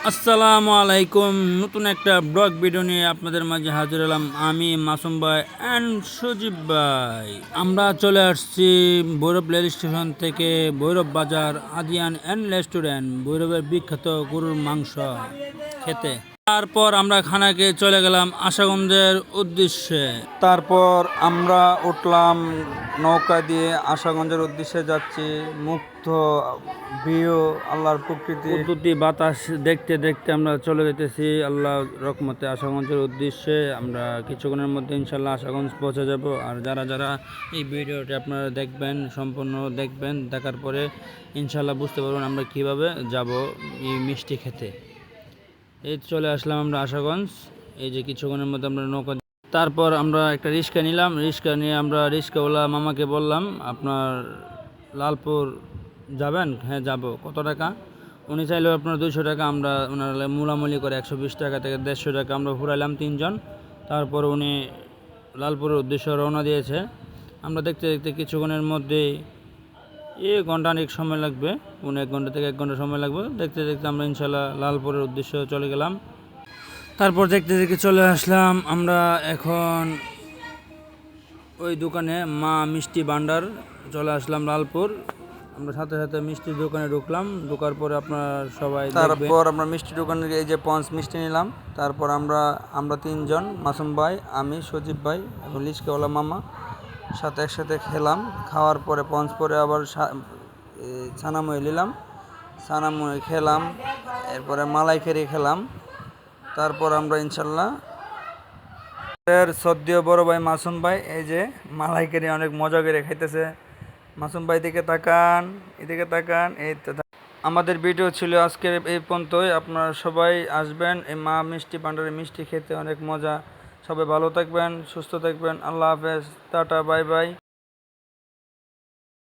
আসসালামু আলাইকুম। নতুন একটা ব্লগ ভিডিও নিয়ে আপনাদের মাঝে হাজির হলাম আমি মাসুম ভাই অ্যান্ড সজীব ভাই। আমরা চলে আসছি ভৈরব রেল স্টেশন থেকে ভৈরব বাজার আদিয়ান অ্যান্ড রেস্টুরেন্ট, ভৈরবের বিখ্যাত গরুর মাংস খেতে। তারপর আমরা খানাকে চলে গেলাম আশাগঞ্জের উদ্দেশ্যে। তারপর আমরা উঠলাম নৌকা দিয়ে আশাগঞ্জের উদ্দেশ্যে যাচ্ছি। মুক্ত ভিউ, আল্লাহর প্রকৃতি বাতাস দেখতে দেখতে আমরা চলে যেতেছি আল্লাহ রহমতে আশাগঞ্জের উদ্দেশ্যে। আমরা কিছুক্ষণের মধ্যে ইনশাল্লাহ আশাগঞ্জ পৌঁছে যাব। আর যারা যারা এই ভিডিওটি আপনারা দেখবেন, সম্পূর্ণ দেখবেন, দেখার পরে ইনশাল্লাহ বুঝতে পারবেন আমরা কিভাবে যাব এই মিষ্টি খেতে। এই চলে আসলাম আমরা আশাগঞ্জ। এই যে কিছুক্ষণের মধ্যে আমরা নৌকা, তারপর আমরা একটা রিক্সা নিলাম। রিক্সা নিয়ে আমরা রিক্সাওয়ালা মামাকে বললাম, আপনার লালপুর যাবেন? হ্যাঁ যাব। কত টাকা? উনি চাইলেও আপনার 200 টাকা। আমরা ওনার মূলামূলি করে 120 টাকা থেকে 150 টাকা আমরা ঘুরাইলাম 3 জন। তারপর উনি লালপুরের উদ্দেশ্যে রওনা দিয়েছে। আমরা দেখতে দেখতে কিছুক্ষণের মধ্যেই ঘন্টাখানেক সময় লাগবে, 1 ঘন্টা থেকে 1 ঘন্টা সময় লাগবে। দেখতে দেখতে আমরা ইনশাল্লাহ লালপুরের উদ্দেশ্যে চলে গেলাম। তারপর দেখতে দেখতে চলে আসলাম আমরা এখন ওই দোকানে, মা মিষ্টি ভান্ডার। চলে আসলাম লালপুর। আমরা সাথে সাথে মিষ্টির দোকানে ঢুকলাম। ঢোকার পরে আপনার সবাই, তারপর আমরা মিষ্টি দোকানে এই যে পঞ্চ মিষ্টি নিলাম। তারপর আমরা 3 জন, মাসুম ভাই, আমি, সজীব ভাই এবং লিচকাওয়ালা মামা সাথে একসাথে খেলাম। খাওয়ার পরে পঞ্চ পরে আবার ছানামুড়ি নিলাম, ছানামুড়ি খেলাম। এরপরে মালাইকারি খেলাম। তারপর আমরা ইনশাল্লাহ সদ্য বড় ভাই মাসুম ভাই এই যে মালাইকারি অনেক মজা করে খাইতেছে। মাসুম ভাই দিকে তাকান, এদিকে তাকান। এই তো আমাদের ভিডিও ছিল আজকের এই পর্যন্তই। আপনারা সবাই আসবেন এই মা মিষ্টি ভান্ডারের মিষ্টি খেতে, অনেক মজা। সবাই ভালো থাকবেন, সুস্থ থাকবেন। আল্লাহ হাফেজ, টাটা, বাই বাই।